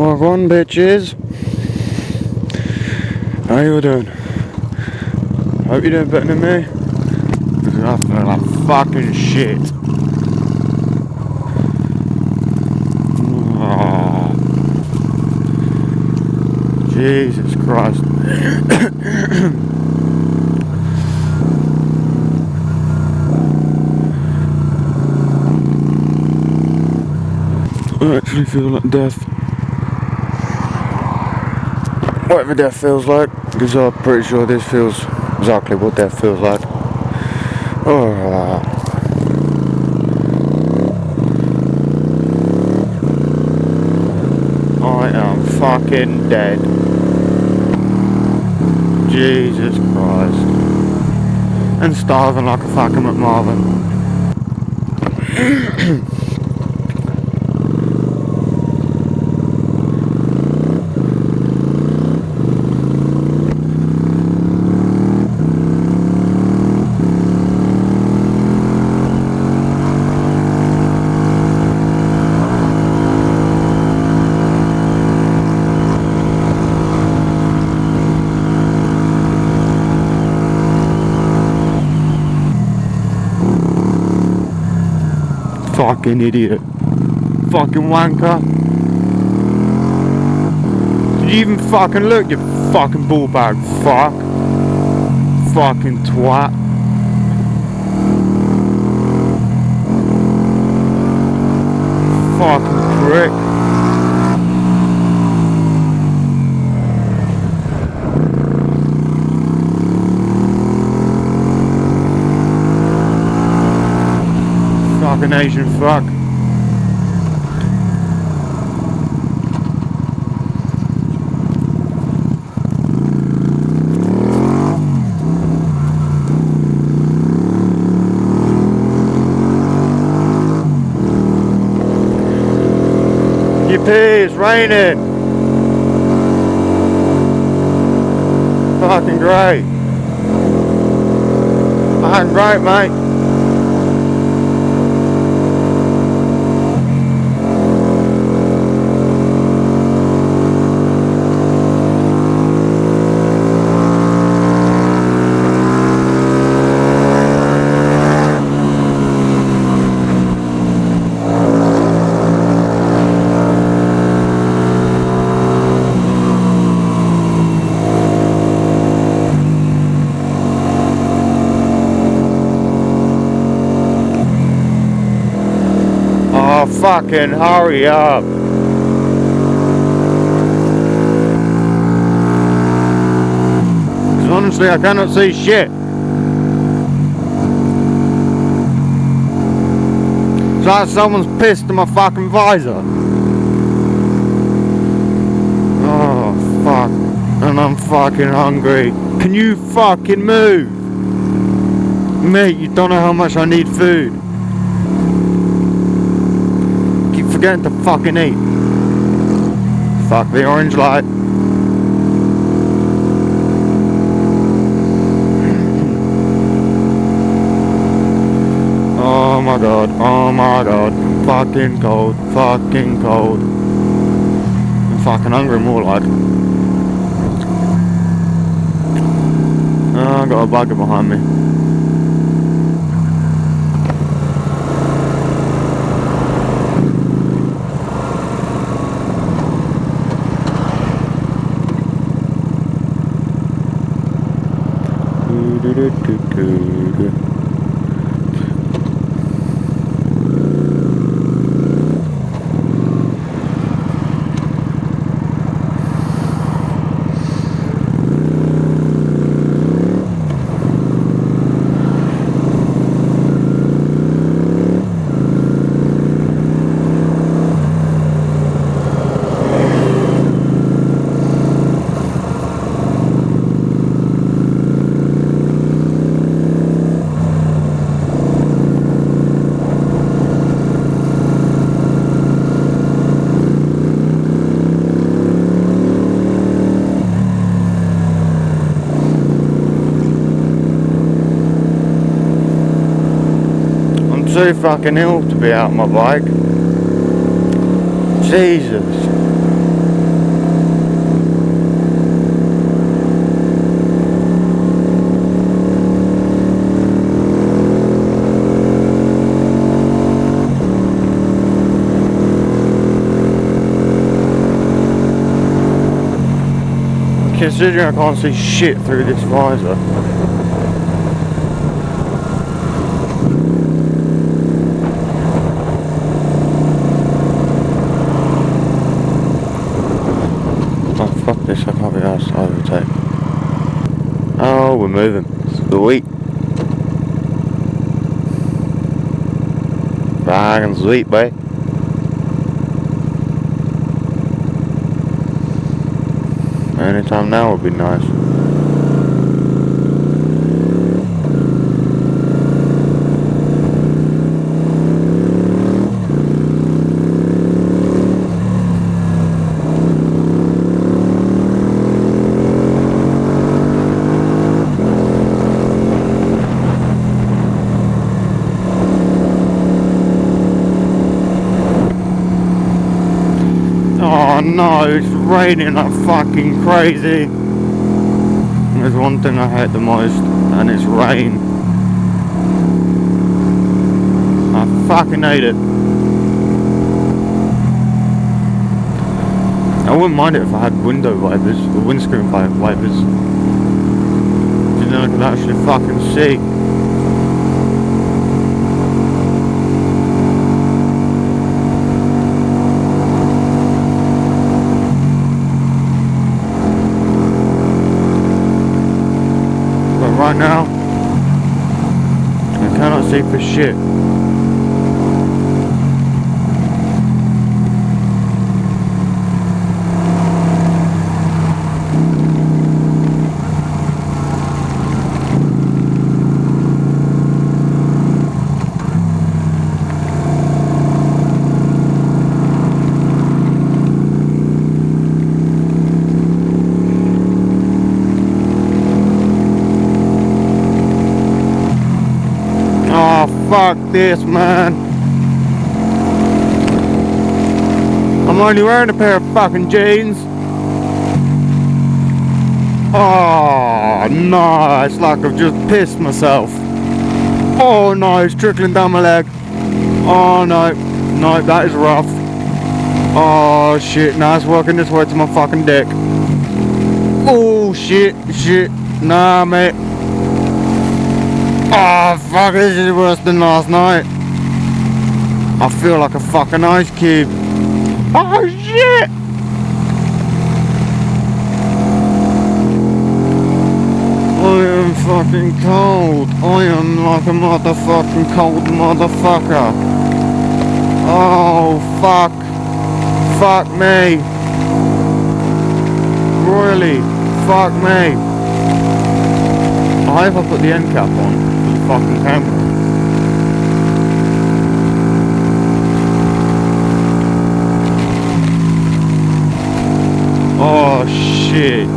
Walk on, bitches. How you doing? Hope you're doing better than me. Because I feel like fucking shit. Oh. Jesus Christ. I actually feel like death. Whatever death feels like, because I'm pretty sure this feels exactly what death feels like. Oh. I am fucking dead. Jesus Christ. And starving like a fucking McMarvin. Fucking idiot. Fucking wanker. Did you even fucking look, you fucking ballbag fuck? Fucking twat. Fucking prick. Fucking Asian fuck. Yippee, it's raining. Fucking great. Fucking great, mate. Oh, fucking hurry up. Because honestly, I cannot see shit. It's like someone's pissed in my fucking visor. Oh, fuck. And I'm fucking hungry. Can you fucking move? Mate, you don't know how much I need food. Forgetting to fucking eat. Fuck the orange light. Oh my god, oh my god. Fucking cold, fucking cold. I'm fucking hungry more like. Oh, I got a bugger behind me. Too fucking ill to be out on my bike. Jesus. Considering I can't see shit through this visor. Oh fuck this, I can't be asked to overtake. Oh, we're moving. Sweet. Fucking sweet, boy. Anytime now would be nice. Oh no, it's raining like fucking crazy. There's one thing I hate the most, and it's rain. I fucking hate it. I wouldn't mind it if I had window wipers, or windscreen wipers. Then I could actually fucking see. Right now, I cannot see for shit. Fuck this, man. I'm only wearing a pair of fucking jeans. Oh no, it's like I've just pissed myself. Oh no, it's trickling down my leg. Oh no, no, that is rough. Oh shit, now it's working this way to my fucking dick. Oh shit, nah mate. Oh fuck, this is worse than last night. I feel like a fucking ice cube. Oh shit! I am fucking cold. I am like a motherfucking cold motherfucker. Oh fuck. Fuck me. Really, fuck me. I hope I put the end cap on for the fucking camera. Oh shit.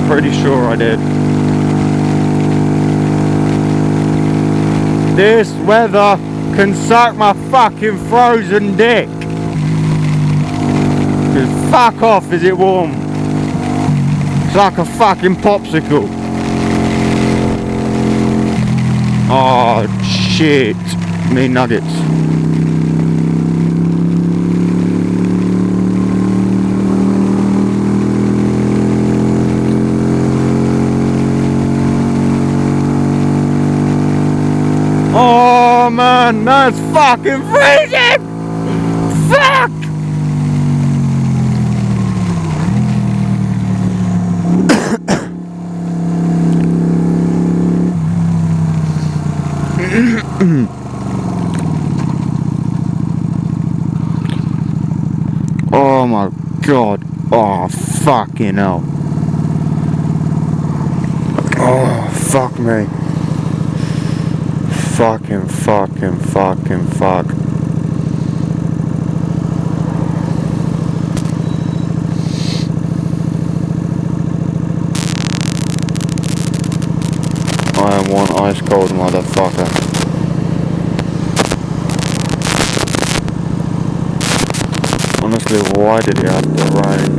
Pretty sure I did. This weather can suck my fucking frozen dick. Cause fuck off, is it warm? It's like a fucking popsicle. Oh shit. Me nuggets. Oh man, that's fucking freezing! Fuck! Oh my god. Oh fucking hell. Oh fuck me. Fucking fuck. I am one ice cold motherfucker. Exactly why did it have to rain?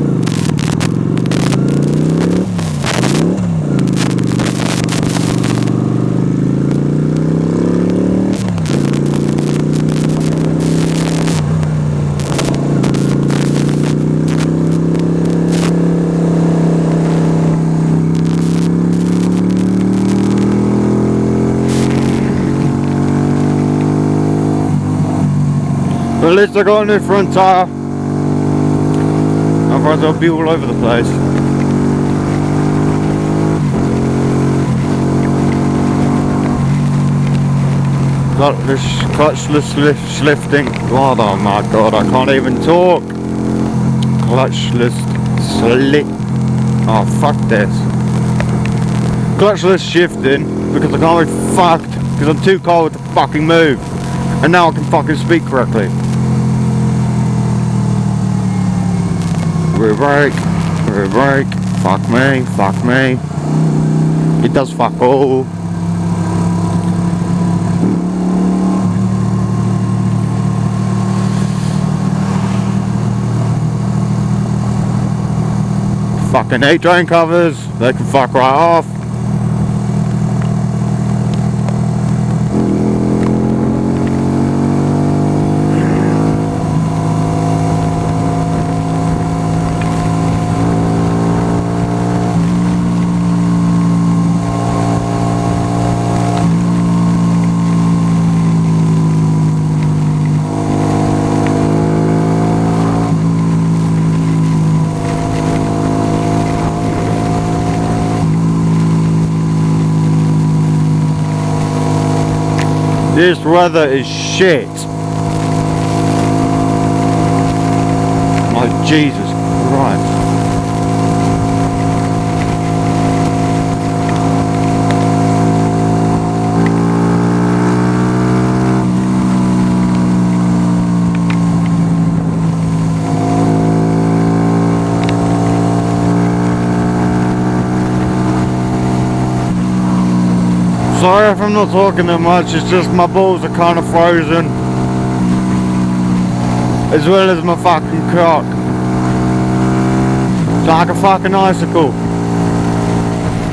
But at least I got a new front tyre. Otherwise I'll be all over the place. Clutchless lifting. God, oh my god, I can't even talk. Clutchless slip. Oh, fuck this. Clutchless shifting because I can't be fucked because I'm too cold to fucking move. And now I can fucking speak correctly. Rear brake, fuck me. It does fuck all. Fucking 8 drain covers, they can fuck right off. This weather is shit. My Jesus Christ. Sorry if I'm not talking that much, it's just my balls are kind of frozen. As well as my fucking cock. It's like a fucking icicle.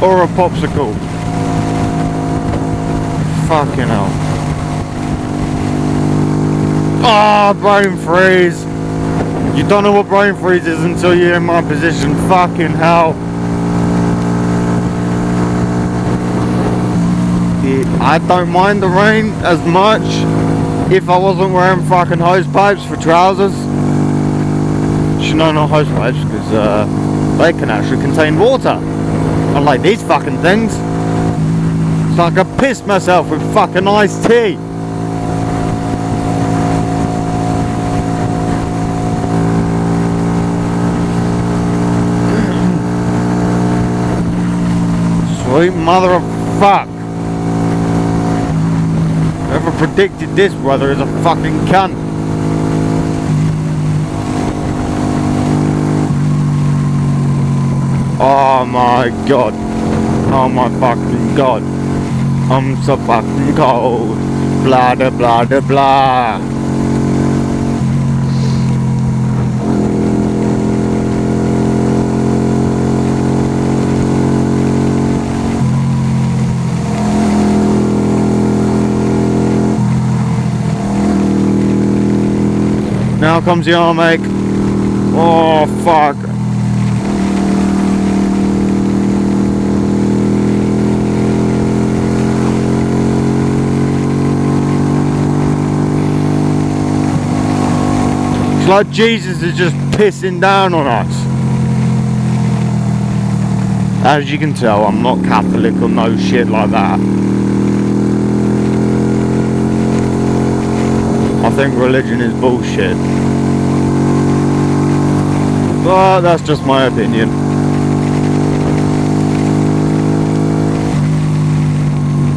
Or a popsicle. Fucking hell. Ah, brain freeze. You don't know what brain freeze is until you're in my position. Fucking hell. I don't mind the rain as much if I wasn't wearing fucking hose pipes for trousers. No, not hose pipes, because they can actually contain water. Unlike these fucking things. It's like I pissed myself with fucking iced tea. Sweet mother of fuck. Whoever predicted this weather is a fucking cunt. Oh my god. Oh my fucking god. I'm so fucking cold. Blah da blah da blah. Now comes the arm ache. Oh fuck. It's like Jesus is just pissing down on us. As you can tell, I'm not Catholic or no shit like that. I think religion is bullshit. But that's just my opinion.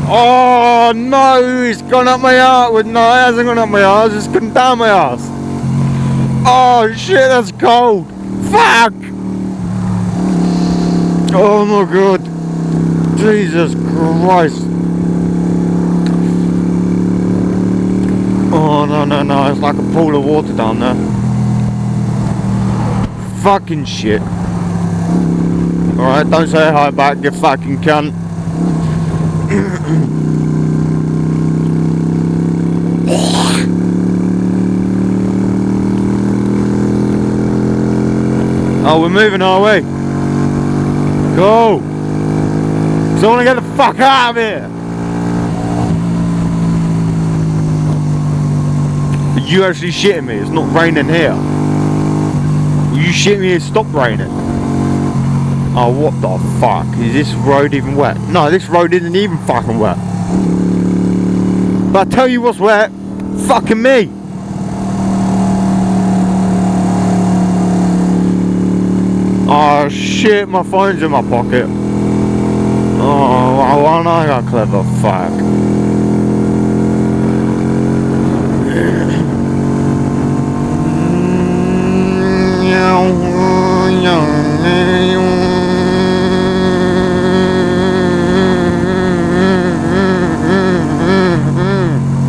Oh no, it's gone up my ass. No, it hasn't gone up my ass, it's gone down my ass. Oh shit, that's cold. Fuck! Oh my god. Jesus Christ. Oh no, it's like a pool of water down there. fucking shit. Alright, don't say hi back, you fucking cunt. Oh, we're moving, are we? Go! Cause I wanna get the fuck out of here! Are you actually shitting me? It's not raining here. Will you shit me? It stopped raining. Oh, what the fuck? Is this road even wet? No, this road isn't even fucking wet. But I tell you what's wet. Fucking me. Oh shit, my phone's in my pocket. Oh, well, I got clever, fuck.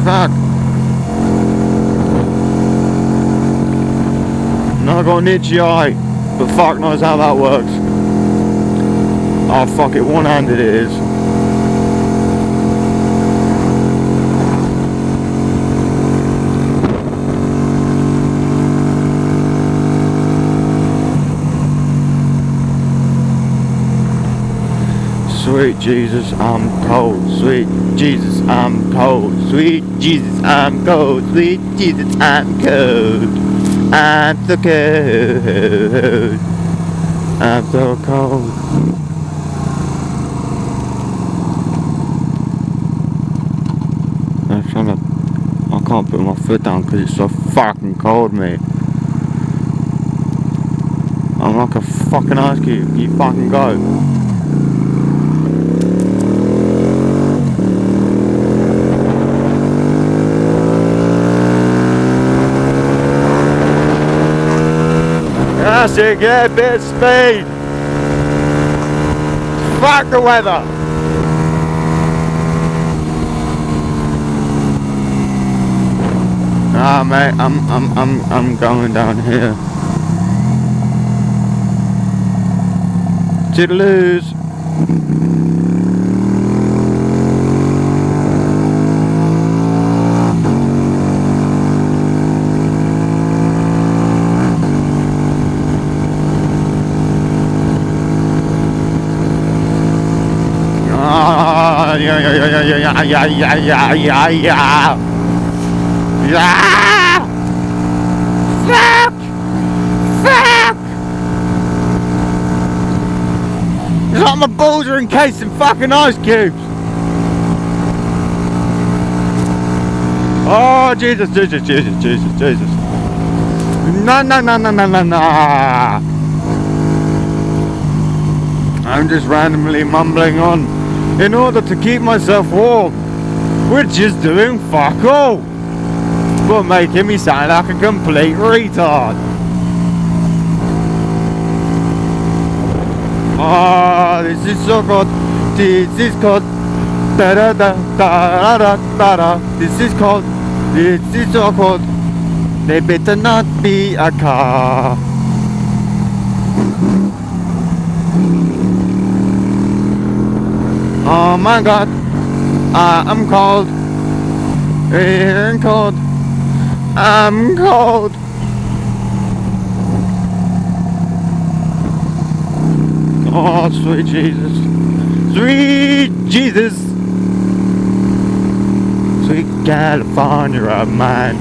Fuck. Now I got an itchy eye. But fuck knows how that works. Oh fuck it, one-handed it is. Sweet Jesus, I'm cold. Sweet Jesus, I'm cold. Sweet Jesus, I'm cold. Sweet Jesus, I'm cold. I'm so cold. I'm so cold. I can't put my foot down because it's so fucking cold, mate. I'm like a fucking ice cube. You fucking go. That's it, get a bit of speed. Fuck the weather. Ah mate, I'm going down here. Toodaloos. Yeah. Fuck! Fuck! It's like my balls are encased in fucking ice cubes. Oh Jesus, Jesus, Jesus, Jesus, Jesus. No, no, no, no, no, no, no. I'm just randomly mumbling on in order to keep myself warm. We're just doing fuck all. But making me sound like a complete retard. Ah, this is so good. This is called da da da da da da da. This is called. This is so called. They better not be a car. Oh my God, I'm cold. I'm cold. I'm cold. Oh, sweet Jesus. Sweet Jesus. Sweet California of mine.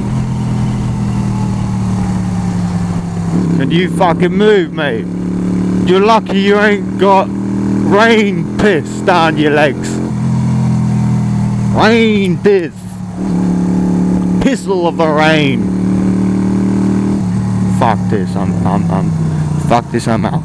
Can you fucking move, mate? You're lucky you ain't got rain piss down your legs. Rain piss. Pistol of the rain. Fuck this, fuck this, I'm out.